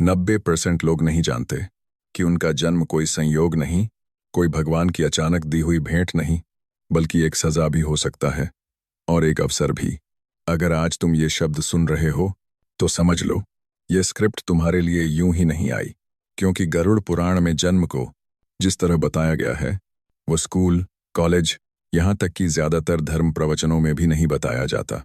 90% लोग नहीं जानते कि उनका जन्म कोई संयोग नहीं, कोई भगवान की अचानक दी हुई भेंट नहीं, बल्कि एक सजा भी हो सकता है और एक अवसर भी। अगर आज तुम ये शब्द सुन रहे हो तो समझ लो, ये स्क्रिप्ट तुम्हारे लिए यूं ही नहीं आई, क्योंकि गरुड़ पुराण में जन्म को जिस तरह बताया गया है वो स्कूल, कॉलेज, यहाँ तक कि ज्यादातर धर्म प्रवचनों में भी नहीं बताया जाता।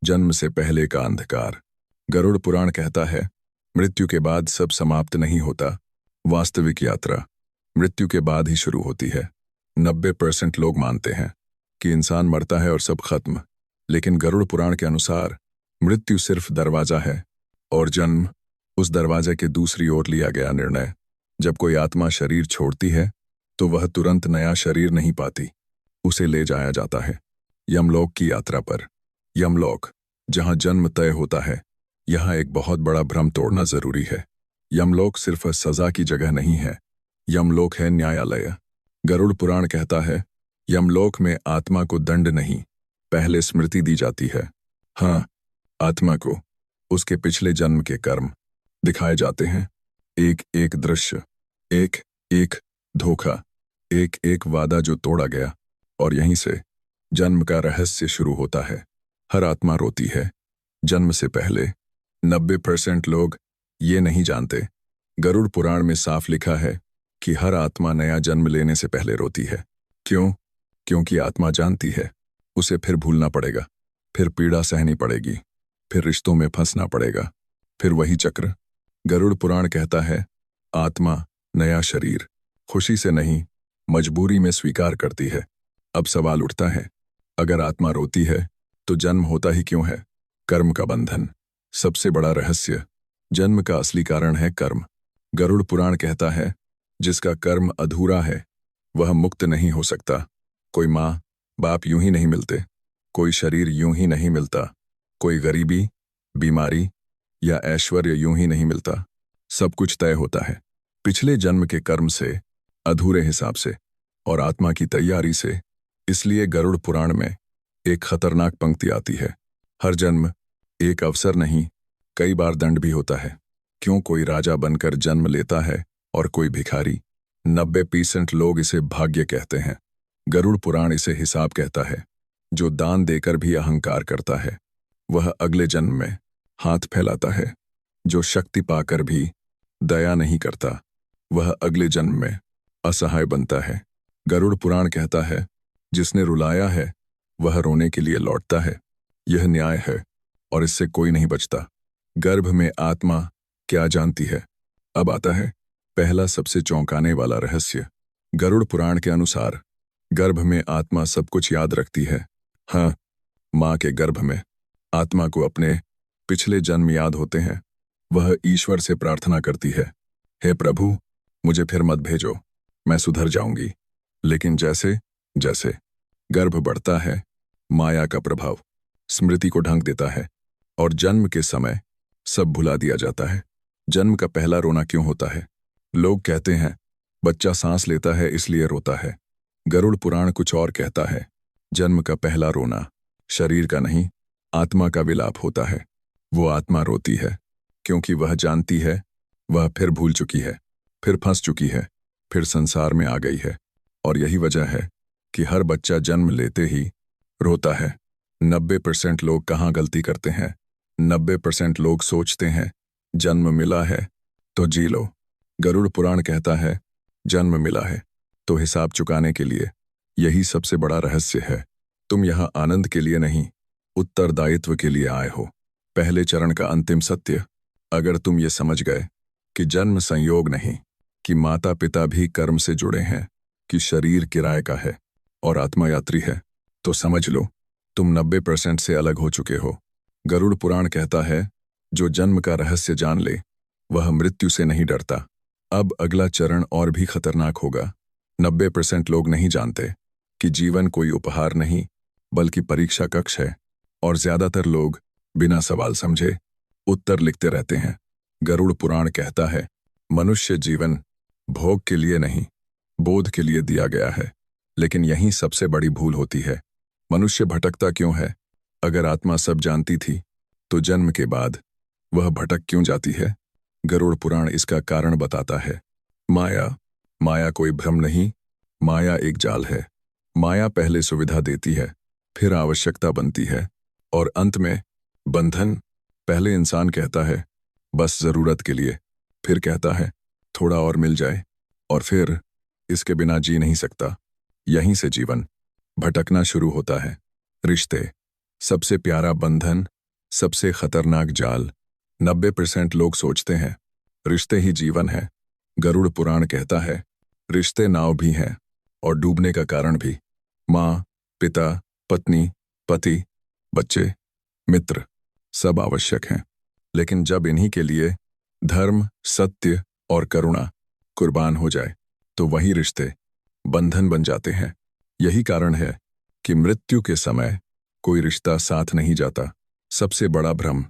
जन्म से पहले का अंधकार। गरुड़ पुराण कहता है, मृत्यु के बाद सब समाप्त नहीं होता, वास्तविक यात्रा मृत्यु के बाद ही शुरू होती है। 90% लोग मानते हैं कि इंसान मरता है और सब खत्म, लेकिन गरुड़ पुराण के अनुसार मृत्यु सिर्फ दरवाजा है और जन्म उस दरवाजे के दूसरी ओर लिया गया निर्णय। जब कोई आत्मा शरीर छोड़ती है तो वह तुरंत नया शरीर नहीं पाती, उसे ले जाया जाता है यमलोक की यात्रा पर। यमलोक, जहां जन्म तय होता है। यहाँ एक बहुत बड़ा भ्रम तोड़ना जरूरी है। यमलोक सिर्फ सजा की जगह नहीं है, यमलोक है न्यायालय। गरुड़ पुराण कहता है, यमलोक में आत्मा को दंड नहीं, पहले स्मृति दी जाती है। हाँ, आत्मा को उसके पिछले जन्म के कर्म दिखाए जाते हैं। एक एक दृश्य, एक एक धोखा, एक एक वादा जो तोड़ा गया, और यहीं से जन्म का रहस्य शुरू होता है। हर आत्मा रोती है जन्म से पहले। 90% लोग ये नहीं जानते। गरुड़ पुराण में साफ लिखा है कि हर आत्मा नया जन्म लेने से पहले रोती है। क्यों? क्योंकि आत्मा जानती है उसे फिर भूलना पड़ेगा, फिर पीड़ा सहनी पड़ेगी, फिर रिश्तों में फंसना पड़ेगा, फिर वही चक्र। गरुड़ पुराण कहता है, आत्मा नया शरीर खुशी से नहीं, मजबूरी में स्वीकार करती है। अब सवाल उठता है, अगर आत्मा रोती है तो जन्म होता ही क्यों है? कर्म का बंधन। सबसे बड़ा रहस्य, जन्म का असली कारण है कर्म। गरुड़ पुराण कहता है, जिसका कर्म अधूरा है वह मुक्त नहीं हो सकता। कोई माँ बाप यूं ही नहीं मिलते, कोई शरीर यूं ही नहीं मिलता, कोई गरीबी, बीमारी या ऐश्वर्य यूं ही नहीं मिलता। सब कुछ तय होता है पिछले जन्म के कर्म से, अधूरे हिसाब से और आत्मा की तैयारी से। इसलिए गरुड़ पुराण में एक खतरनाक पंक्ति आती है, हर जन्म एक अवसर नहीं, कई बार दंड भी होता है। क्यों कोई राजा बनकर जन्म लेता है और कोई भिखारी? 90% लोग इसे भाग्य कहते हैं, गरुड़ पुराण इसे हिसाब कहता है। जो दान देकर भी अहंकार करता है वह अगले जन्म में हाथ फैलाता है। जो शक्ति पाकर भी दया नहीं करता वह अगले जन्म में असहाय बनता है। गरुड़ पुराण कहता है, जिसने रुलाया है वह रोने के लिए लौटता है। यह न्याय है और इससे कोई नहीं बचता। गर्भ में आत्मा क्या जानती है? अब आता है पहला सबसे चौंकाने वाला रहस्य। गरुड़ पुराण के अनुसार गर्भ में आत्मा सब कुछ याद रखती है। हाँ, माँ के गर्भ में आत्मा को अपने पिछले जन्म याद होते हैं। वह ईश्वर से प्रार्थना करती है, हे प्रभु, मुझे फिर मत भेजो, मैं सुधर जाऊंगी। लेकिन जैसे जैसे गर्भ बढ़ता है, माया का प्रभाव स्मृति को ढंक देता है और जन्म के समय सब भुला दिया जाता है। जन्म का पहला रोना क्यों होता है? लोग कहते हैं बच्चा सांस लेता है इसलिए रोता है। गरुड़ पुराण कुछ और कहता है, जन्म का पहला रोना शरीर का नहीं, आत्मा का विलाप होता है। वो आत्मा रोती है क्योंकि वह जानती है वह फिर भूल चुकी है, फिर फंस चुकी है, फिर संसार में आ गई है। और यही वजह है कि हर बच्चा जन्म लेते ही रोता है। 90% लोग कहाँ गलती करते हैं? 90% लोग सोचते हैं जन्म मिला है तो जी लो। गरुड़ पुराण कहता है, जन्म मिला है तो हिसाब चुकाने के लिए। यही सबसे बड़ा रहस्य है। तुम यहाँ आनंद के लिए नहीं, उत्तरदायित्व के लिए आए हो। पहले चरण का अंतिम सत्य, अगर तुम ये समझ गए कि जन्म संयोग नहीं, कि माता पिता भी कर्म से जुड़े हैं, कि शरीर किराए का है और आत्मा यात्री है, तो समझ लो तुम 90% से अलग हो चुके हो। गरुड़ पुराण कहता है, जो जन्म का रहस्य जान ले वह मृत्यु से नहीं डरता। अब अगला चरण और भी खतरनाक होगा। 90% लोग नहीं जानते कि जीवन कोई उपहार नहीं बल्कि परीक्षा कक्ष है, और ज्यादातर लोग बिना सवाल समझे उत्तर लिखते रहते हैं। गरुड़ पुराण कहता है, मनुष्य जीवन भोग के लिए नहीं, बोध के लिए दिया गया है। लेकिन यहीं सबसे बड़ी भूल होती है। मनुष्य भटकता क्यों है? अगर आत्मा सब जानती थी तो जन्म के बाद वह भटक क्यों जाती है? गरुड़ पुराण इसका कारण बताता है। माया। माया कोई भ्रम नहीं, माया एक जाल है। माया पहले सुविधा देती है, फिर आवश्यकता बनती है, और अंत में बंधन। पहले इंसान कहता है बस जरूरत के लिए, फिर कहता है थोड़ा और मिल जाए, और फिर इसके बिना जी नहीं सकता। यहीं से जीवन भटकना शुरू होता है। रिश्ते, सबसे प्यारा बंधन, सबसे खतरनाक जाल। 90% लोग सोचते हैं रिश्ते ही जीवन है। गरुड़ पुराण कहता है रिश्ते नाव भी हैं और डूबने का कारण भी। माँ, पिता, पत्नी, पति, बच्चे, मित्र, सब आवश्यक हैं, लेकिन जब इन्हीं के लिए धर्म, सत्य और करुणा कुर्बान हो जाए तो वही रिश्ते बंधन बन जाते हैं। यही कारण है कि मृत्यु के समय कोई रिश्ता साथ नहीं जाता। सबसे बड़ा भ्रम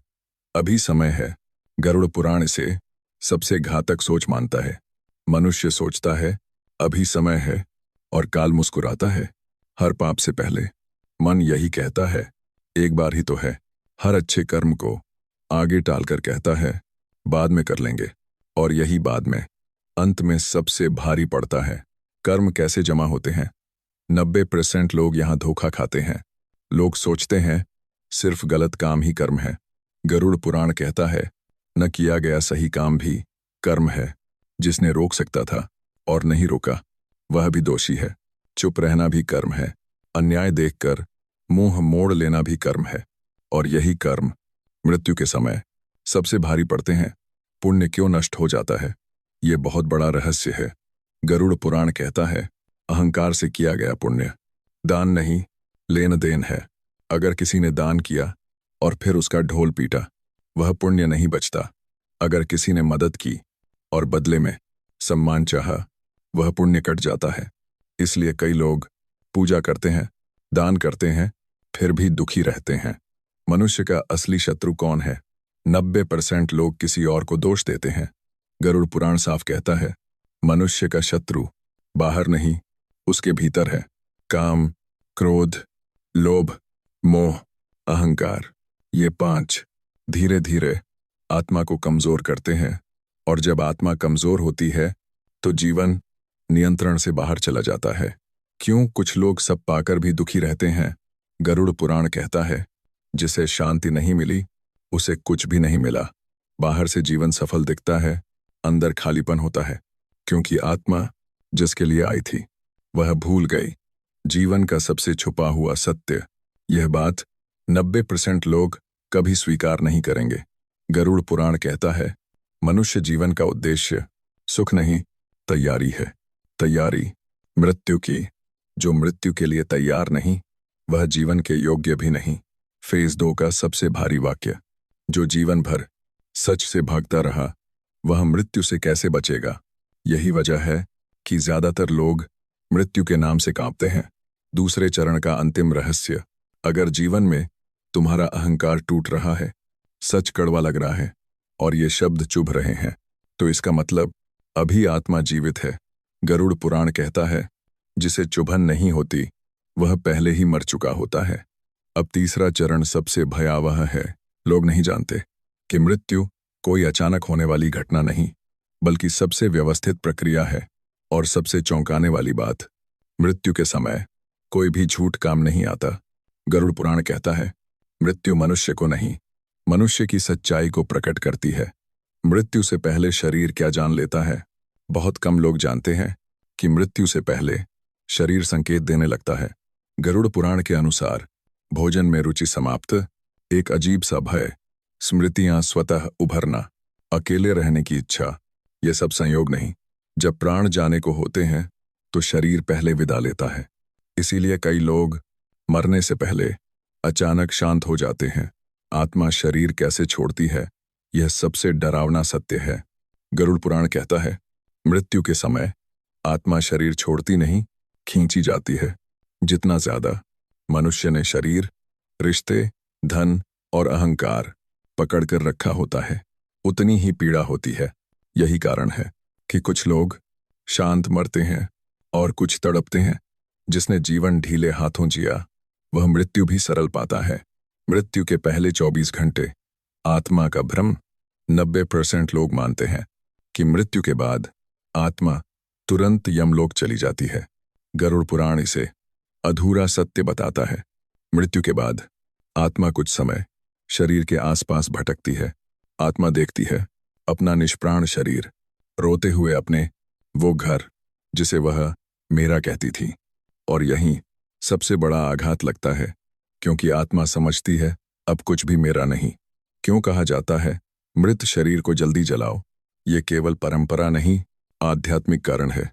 अभी समय है। गरुड़ पुराण इसे सबसे घातक सोच मानता है। मनुष्य सोचता है अभी समय है, और काल मुस्कुराता है हर पाप से पहले। मन यही कहता है एक बार ही तो है। हर अच्छे कर्म को आगे टालकर कहता है बाद में कर लेंगे, और यही बाद में अंत में सबसे भारी पड़ता है। कर्म कैसे जमा होते हैं? 90% लोग यहाँ धोखा खाते हैं। लोग सोचते हैं सिर्फ गलत काम ही कर्म है। गरुड़ पुराण कहता है न किया गया सही काम भी कर्म है। जिसने रोक सकता था और नहीं रोका, वह भी दोषी है। चुप रहना भी कर्म है। अन्याय देखकर मुंह मोड़ लेना भी कर्म है, और यही कर्म मृत्यु के समय सबसे भारी पड़ते हैं। पुण्य क्यों नष्ट हो जाता है? ये बहुत बड़ा रहस्य है। गरुड़ पुराण कहता है अहंकार से किया गया पुण्य दान नहीं, लेन देन है। अगर किसी ने दान किया और फिर उसका ढोल पीटा, वह पुण्य नहीं बचता। अगर किसी ने मदद की और बदले में सम्मान चाहा, वह पुण्य कट जाता है। इसलिए कई लोग पूजा करते हैं, दान करते हैं, फिर भी दुखी रहते हैं। मनुष्य का असली शत्रु कौन है? 90% लोग किसी और को दोष देते हैं। गरुड़ पुराण साफ कहता है मनुष्य का शत्रु बाहर नहीं, उसके भीतर है। काम, क्रोध, लोभ, मोह, अहंकार, ये 5 धीरे धीरे आत्मा को कमजोर करते हैं, और जब आत्मा कमजोर होती है तो जीवन नियंत्रण से बाहर चला जाता है। क्यों कुछ लोग सब पाकर भी दुखी रहते हैं? गरुड़ पुराण कहता है जिसे शांति नहीं मिली उसे कुछ भी नहीं मिला। बाहर से जीवन सफल दिखता है, अंदर खालीपन होता है, क्योंकि आत्मा जिसके लिए आई थी वह भूल गई जीवन का सबसे छुपा हुआ सत्य। यह बात 90% लोग कभी स्वीकार नहीं करेंगे। गरुड़ पुराण कहता है मनुष्य जीवन का उद्देश्य सुख नहीं, तैयारी है। तैयारी मृत्यु की। जो मृत्यु के लिए तैयार नहीं, वह जीवन के योग्य भी नहीं। फेज 2 का सबसे भारी वाक्य, जो जीवन भर सच से भागता रहा, वह मृत्यु से कैसे बचेगा? यही वजह है कि ज्यादातर लोग मृत्यु के नाम से कांपते हैं। दूसरे चरण का अंतिम रहस्य, अगर जीवन में तुम्हारा अहंकार टूट रहा है, सच कड़वा लग रहा है, और ये शब्द चुभ रहे हैं, तो इसका मतलब अभी आत्मा जीवित है। गरुड़ पुराण कहता है जिसे चुभन नहीं होती वह पहले ही मर चुका होता है। अब तीसरा चरण सबसे भयावह है। लोग नहीं जानते कि मृत्यु कोई अचानक होने वाली घटना नहीं, बल्कि सबसे व्यवस्थित प्रक्रिया है। और सबसे चौंकाने वाली बात, मृत्यु के समय कोई भी झूठ काम नहीं आता। गरुड़ पुराण कहता है मृत्यु मनुष्य को नहीं, मनुष्य की सच्चाई को प्रकट करती है। मृत्यु से पहले शरीर क्या जान लेता है? बहुत कम लोग जानते हैं कि मृत्यु से पहले शरीर संकेत देने लगता है। गरुड़ पुराण के अनुसार भोजन में रुचि समाप्त, एक अजीब सा भय, स्मृतियां स्वतः उभरना, अकेले रहने की इच्छा, ये सब संयोग नहीं। जब प्राण जाने को होते हैं तो शरीर पहले विदा लेता है। इसीलिए कई लोग मरने से पहले अचानक शांत हो जाते हैं। आत्मा शरीर कैसे छोड़ती है, यह सबसे डरावना सत्य है। गरुड़ पुराण कहता है मृत्यु के समय आत्मा शरीर छोड़ती नहीं, खींची जाती है। जितना ज्यादा मनुष्य ने शरीर, रिश्ते, धन और अहंकार पकड़ कर रखा होता है, उतनी ही पीड़ा होती है। यही कारण है कि कुछ लोग शांत मरते हैं और कुछ तड़पते हैं। जिसने जीवन ढीले हाथों जिया, वह मृत्यु भी सरल पाता है। मृत्यु के पहले 24 घंटे आत्मा का भ्रम, 90% लोग मानते हैं कि मृत्यु के बाद आत्मा तुरंत यमलोक चली जाती है। गरुड़ पुराण इसे अधूरा सत्य बताता है। मृत्यु के बाद आत्मा कुछ समय शरीर के आसपास भटकती है। आत्मा देखती है अपना निष्प्राण शरीर रोते हुए अपने वो घर जिसे वह मेरा कहती थी, और यहीं सबसे बड़ा आघात लगता है, क्योंकि आत्मा समझती है अब कुछ भी मेरा नहीं। क्यों कहा जाता है मृत शरीर को जल्दी जलाओ? ये केवल परंपरा नहीं, आध्यात्मिक कारण है।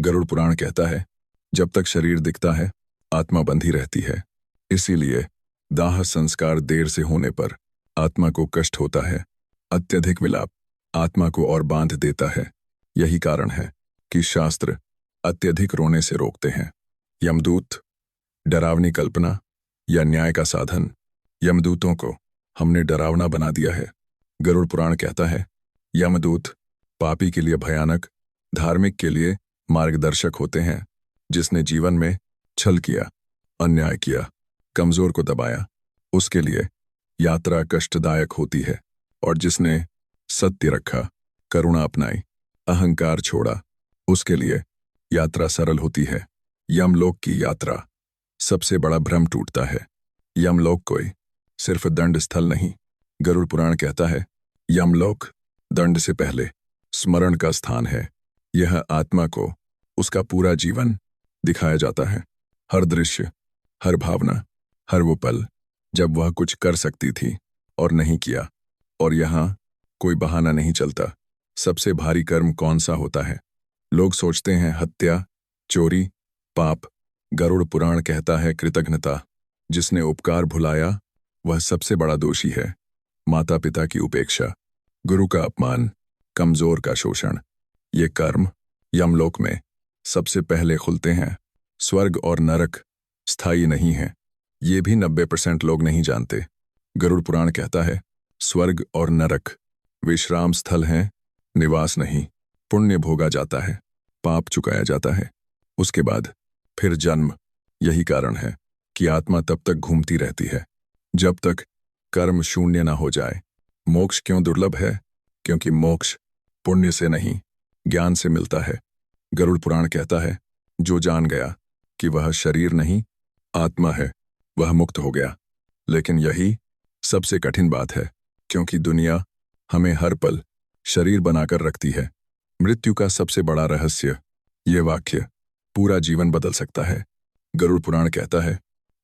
गरुड़ पुराण कहता है जब तक शरीर दिखता है आत्मा बंधी रहती है। इसीलिए दाह संस्कार देर से होने पर आत्मा को कष्ट होता है। अत्यधिक विलाप आत्मा को और बांध देता है। यही कारण है कि शास्त्र अत्यधिक रोने से रोकते हैं। यमदूत डरावनी कल्पना या न्याय का साधन। यमदूतों को हमने डरावना बना दिया है। गरुड़ पुराण कहता है यमदूत पापी के लिए भयानक, धार्मिक के लिए मार्गदर्शक होते हैं। जिसने जीवन में छल किया, अन्याय किया, कमजोर को दबाया, उसके लिए यात्रा कष्टदायक होती है। और जिसने सत्य रखा, करुणा अपनाई, अहंकार छोड़ा, उसके लिए यात्रा सरल होती है। यमलोक की यात्रा सबसे बड़ा भ्रम टूटता है। यमलोक कोई सिर्फ दंड स्थल नहीं। गरुड़ पुराण कहता है यमलोक दंड से पहले स्मरण का स्थान है। यह आत्मा को उसका पूरा जीवन दिखाया जाता है। हर दृश्य, हर भावना, हर वो पल जब वह कुछ कर सकती थी और नहीं किया। और यहाँ कोई बहाना नहीं चलता। सबसे भारी कर्म कौन सा होता है? लोग सोचते हैं हत्या, चोरी, पाप। गरुड़ पुराण कहता है कृतघ्नता। जिसने उपकार भुलाया वह सबसे बड़ा दोषी है। माता पिता की उपेक्षा, गुरु का अपमान, कमजोर का शोषण, ये कर्म यमलोक में सबसे पहले खुलते हैं। स्वर्ग और नरक स्थायी नहीं है, ये भी 90% लोग नहीं जानते। गरुड़ पुराण कहता है स्वर्ग और नरक विश्राम स्थल हैं, निवास नहीं। पुण्य भोगा जाता है, पाप चुकाया जाता है, उसके बाद फिर जन्म। यही कारण है कि आत्मा तब तक घूमती रहती है जब तक कर्म शून्य ना हो जाए। मोक्ष क्यों दुर्लभ है? क्योंकि मोक्ष पुण्य से नहीं, ज्ञान से मिलता है। गरुड़ पुराण कहता है जो जान गया कि वह शरीर नहीं आत्मा है, वह मुक्त हो गया। लेकिन यही सबसे कठिन बात है, क्योंकि दुनिया हमें हर पल शरीर बनाकर रखती है। मृत्यु का सबसे बड़ा रहस्य, ये वाक्य पूरा जीवन बदल सकता है। गरुड़ पुराण कहता है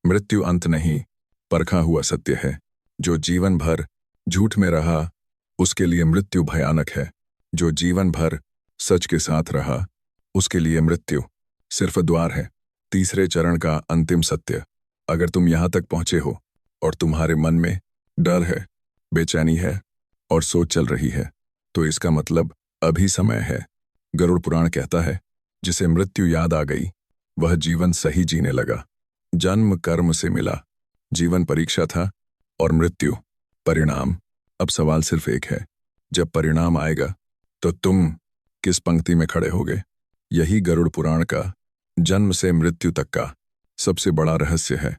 मृत्यु अंत नहीं, परखा हुआ सत्य है। जो जीवन भर झूठ में रहा उसके लिए मृत्यु भयानक है। जो जीवन भर सच के साथ रहा उसके लिए मृत्यु सिर्फ द्वार है। तीसरे चरण का अंतिम सत्य। अगर तुम यहां तक पहुंचे हो और तुम्हारे मन में डर है, बेचैनी है और सोच चल रही है, तो इसका मतलब अभी समय है। गरुड़ पुराण कहता है जिसे मृत्यु याद आ गई वह जीवन सही जीने लगा। जन्म कर्म से मिला, जीवन परीक्षा था और मृत्यु परिणाम। अब सवाल सिर्फ एक है, जब परिणाम आएगा तो तुम किस पंक्ति में खड़े होगे? यही गरुड़ पुराण का जन्म से मृत्यु तक का सबसे बड़ा रहस्य है।